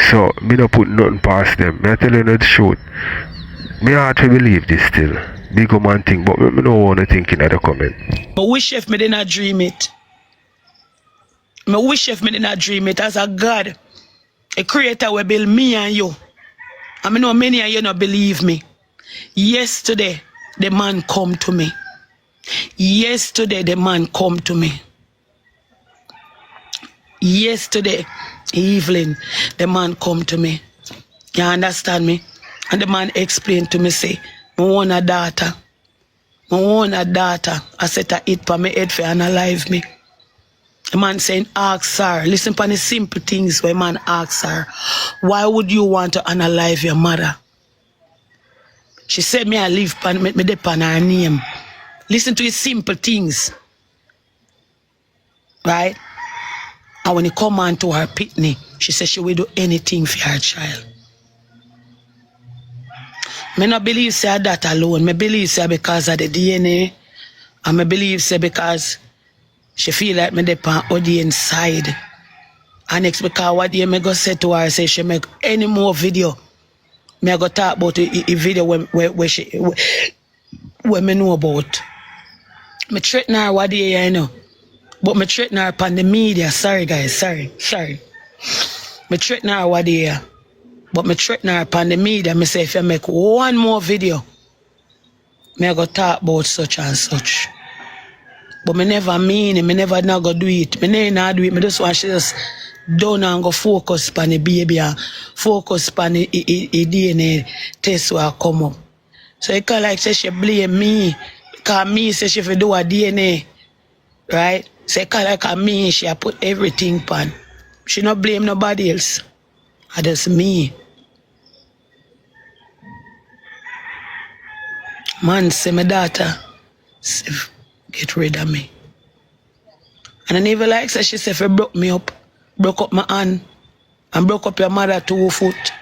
So me no put nothing past them. Me I tell you the truth. Me hard to believe this still. Big one thing, but me no want to think in the comment. But wish if me did not dream it. I wish if me did not dream it as a God, a creator will build me and you. I know many of you not believe me. Yesterday, the man come to me. Yesterday, the man come to me. Yesterday evening, the man come to me. You understand me? And the man explained to me, say, I want a daughter. I want a daughter. I said, I eat for my head for analyze me. The man saying, ask her. Listen to the simple things where man asks her. Why would you want to analyze your mother? She said, me I live me depend on her name. Listen to the simple things. Right? And when you come on to her pitney, she said she will do anything for her child. Me not believe say that alone. Me believe say because of the DNA. And me believe say because she feel like me depend on the inside. And next because what day me go say to her, say she make any more video. Me go talk about a video where me know about. Me threaten her what day, you know. But me threaten her upon the media. Sorry guys, sorry. Me threaten her what day. But me threaten her upon the media. Me say if you make one more video, me go talk about such and such. But me never mean it, me never not go do it. Me never not do it. Me just want she just done and go focus on the baby and focus on the DNA test will come up. So it can like say she blame me. Because me say she do a DNA. Right? So it can like me, she put everything on. She not blame nobody else. I just me. Man say my daughter get rid of me. And I never like say she say if you broke me up, broke up my hand, and broke up your mother 2 foot.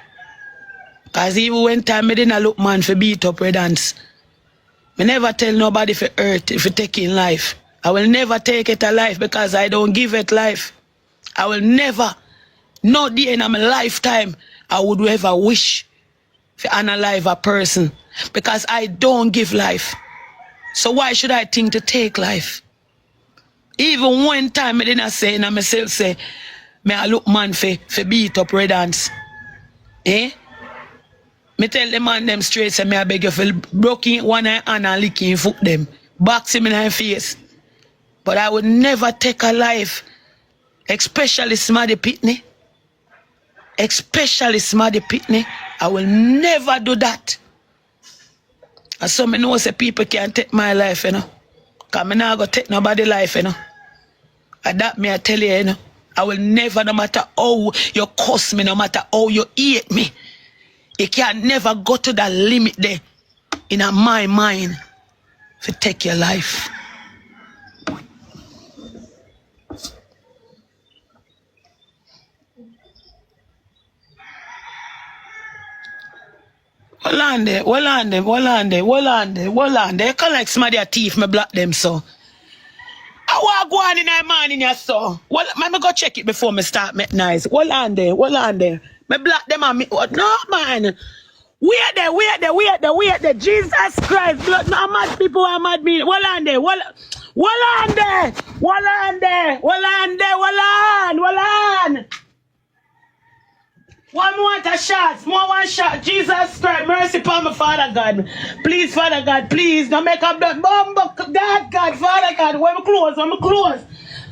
Cause even when time me didn't look man for beat up red hands. Me never tell nobody for hurt if you take in life. I will never take it a life because I don't give it life. I will never, no day in my lifetime, I would ever wish to analyze a person because I don't give life. So why should I think to take life? Even one time I didn't say in myself say, me I look man for beat up red hands. Eh? Me tell the man them straight say me I beg you for broken one eye and licking foot them. Box him in her face. But I would never take a life. Especially Smarty Pitney. Especially Smarty Pitney. I will never do that. And so me know say people can't take my life, you know. Because me not go take nobody life, you know. And that me I tell you, you know, I will never, no matter how you curse me, no matter how you hate me, you can never go to that limit there in my mind to take your life. Hold on there. You can't like somebody a thief, me block them so. I want to go on in the morning, yeah, so. Well, me go check it before me start make noise. Hold on there. Me block them and me. No, man. Wait there. Jesus Christ. Blood, no mad people are mad me. Hold on there. One shot. Jesus Christ, mercy upon my Father God. Please, Father God, please, don't make up that bomb. God, Father God, when we close.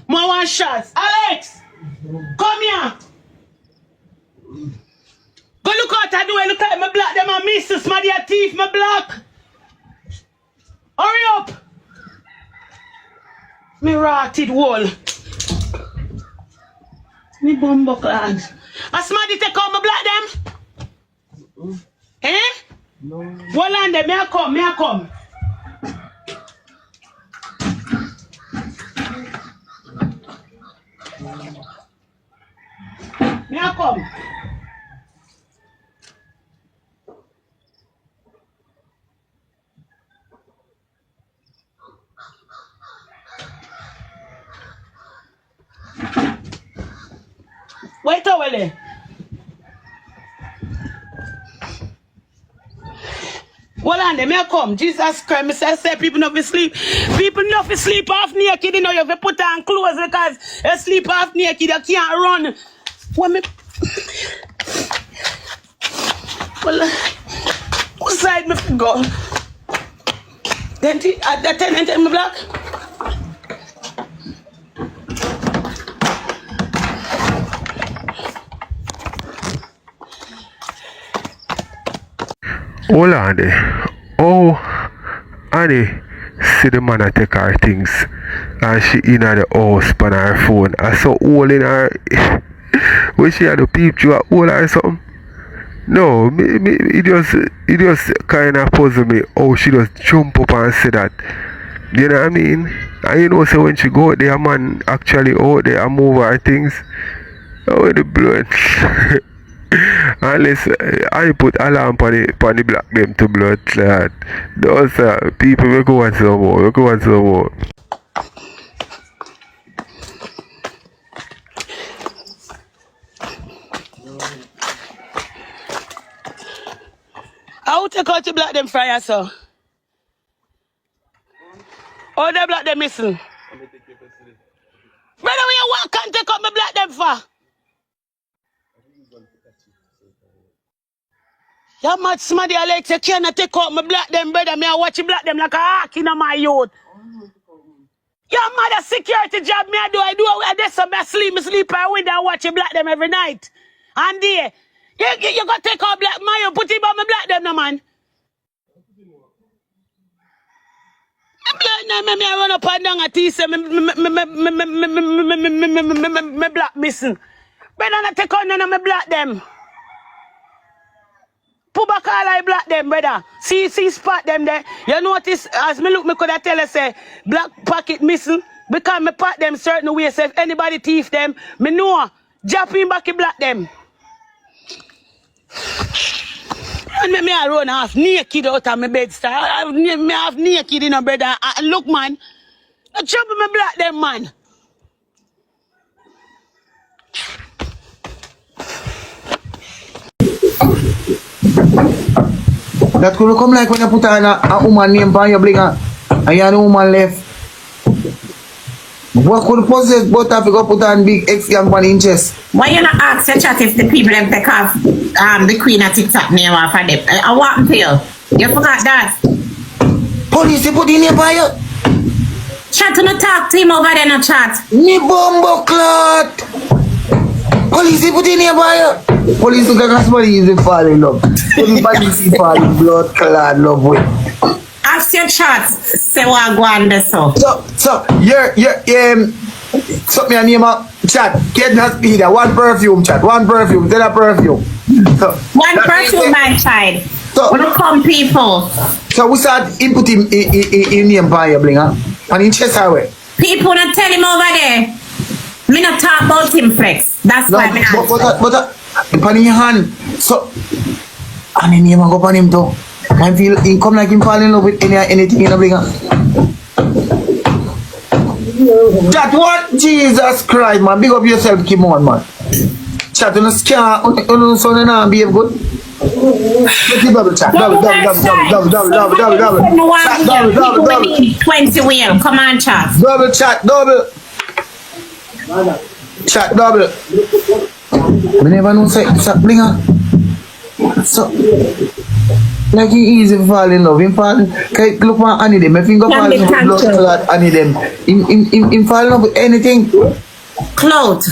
One shot. Alex, come here. Go look out I do it. Look at my black. Them are missus, my dear thief, my black. Hurry up. Me rotted wall. Me bumbo clans. A somebody take out my black them? Eh? No. Hold on there, may I come. May I come? Wait a while. Hold on, may I come? Jesus Christ, I say people not sleep. People not sleep half naked, you know, you have to put on clothes because you sleep half naked, you can't run. What me? Well, what side me go? Then at the tenant in my black? Hold on there. Oh, Annie, see the man I take her things and she in the house on her phone. I saw all in her. When she had to peep through a hole or something. No, it just kind of puzzle me. Oh, she just jump up and say that. You know what I mean? And you know, so when she go out there, man actually out there and move her things. Oh, the blood. Unless I put alarm on the black them to blood clot. Those people will go on some more. I will take out the black them fire, so. Oh, the black them missing. Brother, when you walk and take out my black them for? Yeah, mad somebody Alex, you cannot take out my black them, brother. Me I watch black them like a hawk in my youth. Yeah, mad a security job me I do. I do some I sleep I window and watch black them every night. And there, you got to take out black man, you put him on my black them no man. Black them, me I run up and down a tea say me black missing. Brother, I take out none of my black them. Put back all I black them, brother. See spot them there. You notice, as me look, me could have tell her, say, black pocket missing. Because me pat them certain ways. So if anybody thief them, me know. Jump in back and black them. And me I run half naked out of my bed. Me half naked, you know, brother. Look, man. I jump in me black them, man. That could come like when you put on a woman name on your blinga and you have a woman left. What could possess both of you go put on big X gang on in chest? Why you not ask your chat if the people them take off the Queen of TikTok name off of them? I want to you. You forgot that. Police you put in your bio. Chat to not talk to him over there no chat. Me bumbo clot. Police you put in your bio. Police look like somebody is falling in love. Everybody see falling blood clot love with. Ask your chat, say what go on there so. So So me a name a chat. Get not speeder. One perfume chat. One perfume. Then a perfume. So, One perfume my side. So Wanna come people. So we start input him in the empire blinga. And in chest away. People not tell him over there. Me not talk about him flex. That's No, why me not. but upon your hand. So and then you go upon him too. I feel he come like him fall in love with anything in a blinga. Chat what? Jesus Christ, man. Big up yourself, Kim on, man. Chat on a scare, on a son and behave good. Let's double chat. Double. Chat, double. 20 wheel. Come on, chat. Double chat, double. Chat, double. We never know say blinga. So like he easy fall in love. Him fall. Look man, Annie them. If he go fall in love with blood clot, Annie them. Him fall in love with anything. Cloud.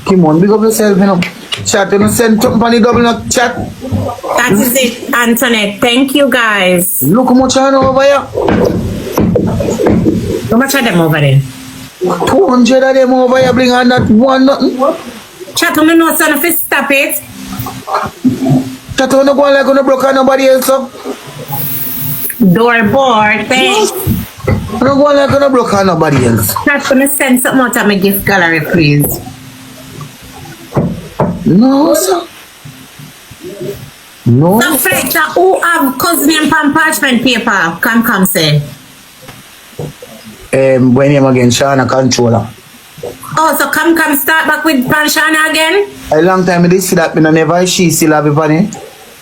Come on, big up yourself, you know. Chat, you know, send something on the double knock chat. That is it, Antoinette. Thank you, guys. Look how much I know over here. How much are them over there? 200 of them over here, bring on that one nothing. Chat, I'm not son if you stop it. Chat, you don't go like you broke on nobody else up. Door board, thanks. You don't go like you broke on nobody else. Chat, gonna send something out of my gift gallery, please. No, sir. No. So, Flex, who have cousin name from parchment paper? Come say. When him again, Shana controller. Oh, so come start back with Panshana again? A long time I did see that, but I never she still have it funny.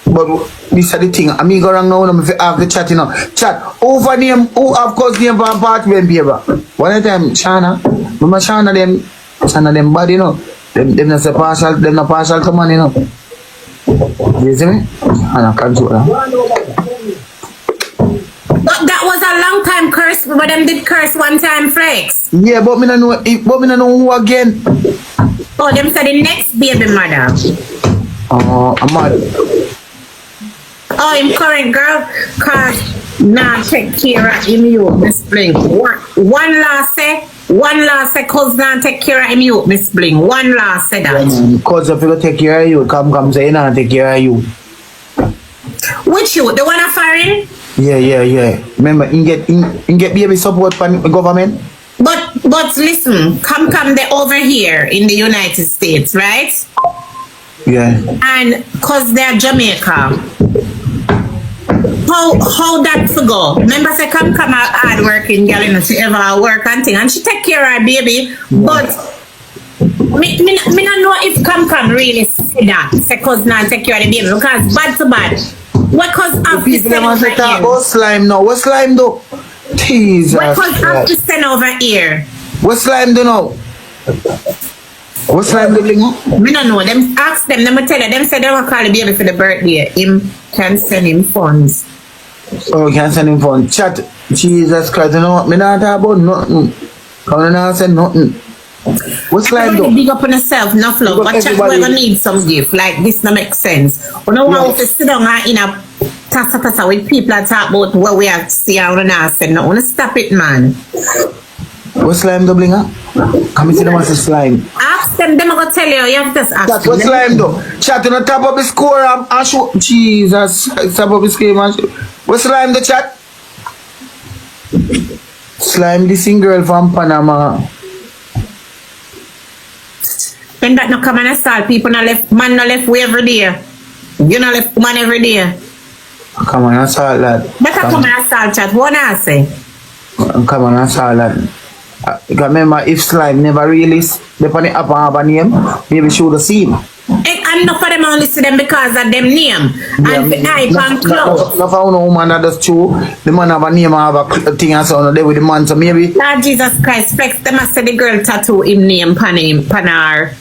But this is the thing. I mean, go around now, I'm have the chat, you know. Chat, over name, who have cousin name from parchment paper? One time, Shana, remember Shana them body, you know. Them not say partial, them not partial to money, you know. You see me? And I can't do that. But that was a long time curse, but them did curse one time, Flex. Yeah, but me no know who again. Oh, them said the next baby mother. Oh, I'm mad. Oh, him current girl, cause nah take care of him you, Miss Bling. One last say cousin take care of him you, Miss Bling. One last say that. Cause if you take care of you, come say nah take care of you. Which you? The one of foreign? Yeah. Remember, you get baby support from the government. But listen, come they over here in the United States, right? Yeah. And cause they're Jamaica. How that to go? Remember say come out hard working girl, you know, she ever work and thing, and she take care of her baby, but me not know if come really say that, say cause not take care of the baby, because bad to bad. What cause of this people want to talk about slime now? What slime do? Jesus. What cause of this send over here? What slime do now? What slime do blinga? Me don't know. Them ask them will tell you. Them say they will call the baby for the birthday. Him can send him funds. Oh, you can send him funds. Chat. Jesus Christ, you know what? Me not talk about nothing. Come on, say nothing. What slime do? Big up on yourself, no flow. But chat, we're gonna need some gift. Like this, no make sense. You know how to sit down in a tasa with people and talk about what we have to see out and I said, no, wanna stop it, man. What slime do blinga? Come and see them as a slime. Ask them are gonna tell you. You have to just ask That's them. what slime do. Chat on the top of the score and show. Jesus, top of the screen and show. What slime do chat? Slime this girl from Panama. When that no come and assault people, no left man no left way every day. You no left man every day. Come on, assault lad. Better come and assault chat. What I say? Come on, assault lad. Remember, if slime never release, they put it up and have a name, maybe should have seen. And not for them only see them because of them name. And the hype and clothes. No for no woman that does true. The man have a name and have a thing and so on there with the man, so maybe. Lord Jesus Christ, Flex, them must say the girl tattoo him name pan her.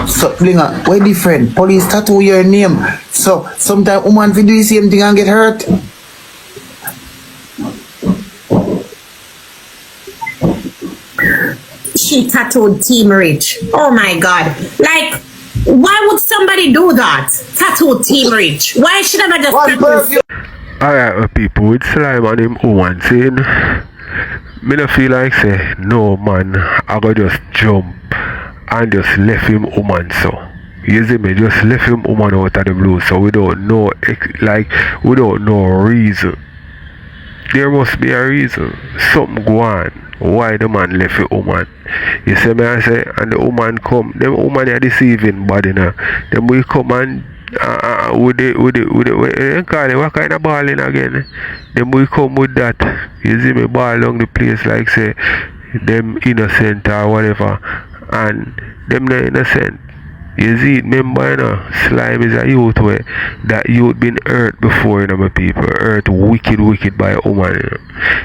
So, Blinga, we're different. Police tattoo your name. So, sometimes woman will do the same thing and get hurt. She tattooed Team Rich. Oh my God. Like, why would somebody do that? Tattoo Team Rich. Why should I just tattoo? Alright, people with slime on him woman saying, me no feel like say, no man, I go just jump and just left him woman so. You see me, just left him woman out of the blue, so we don't know, like, we don't know reason. There must be a reason. Something go on. Why the man left the woman? You see me, I say, and the woman come, them woman are deceiving body now. Then we come and what kind of balling again? Then we come with that. You see me ball along the place like say them innocent or whatever, and them not innocent. You see, remember, you know, slime is a youth where that youth been hurt before, you know, my people. Hurt wicked by a woman, you know.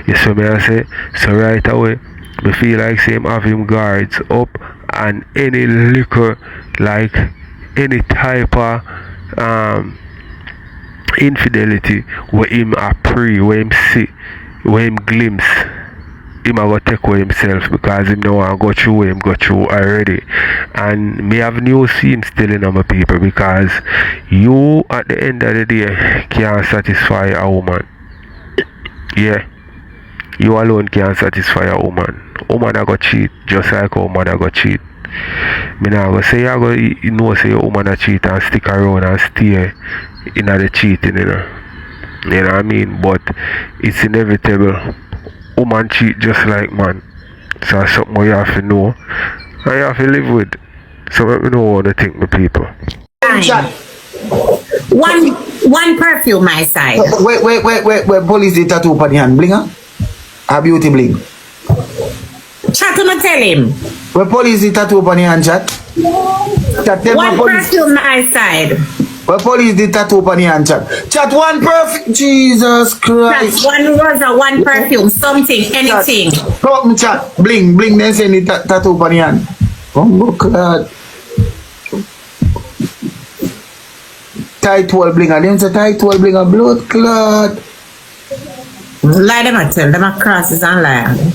You see me, I say, so right away, me feel like same have him guards up, and any liquor, like any type of infidelity where him a pre, where him see, where him glimpse, him a go take away himself because him know I go through him go through already. And me have news for him still in my people, because you at the end of the day can't satisfy a woman. Yeah. You alone can't satisfy a woman. Woman a go cheat just like a woman a go cheat. Me nah go say you know say your woman a cheat and stick around and stay in the cheating, you know. You know what I mean? But it's inevitable. Woman cheat just like man. So it's something you have to know and you have to live with. So let me know what you think, my people. One perfume my side. Wait, police the tattoo on the hand, blinga? A beauty bling. Chat, gonna tell him. Where police the tattoo on the hand, chat? Chat, tell one police. perfume my side. Where police the tattoo on the hand, chat? Chat, one perfume. Jesus Christ. Chat, one rose, one perfume, something, anything. Come up, chat. Bling, then send the tattoo on the hand. Oh, God. Tight wall blinga, them say tight wall blinga, blood clot. Lie them a tell, them a crosses and lie.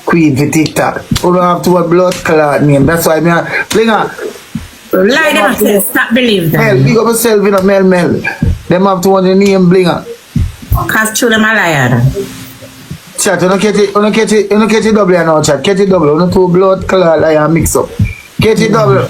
Queen for TikTok. You don't have to a blood clot name. That's why me a blinga. Lie them a tell, stop believe them. Mel, big up yourself in a Mel. Them have to want the name blinga. Cause true them a liar. Chat, you don't catch it double now, chat. Catch it double. You don't two blood clot liar mix up. Catch it double.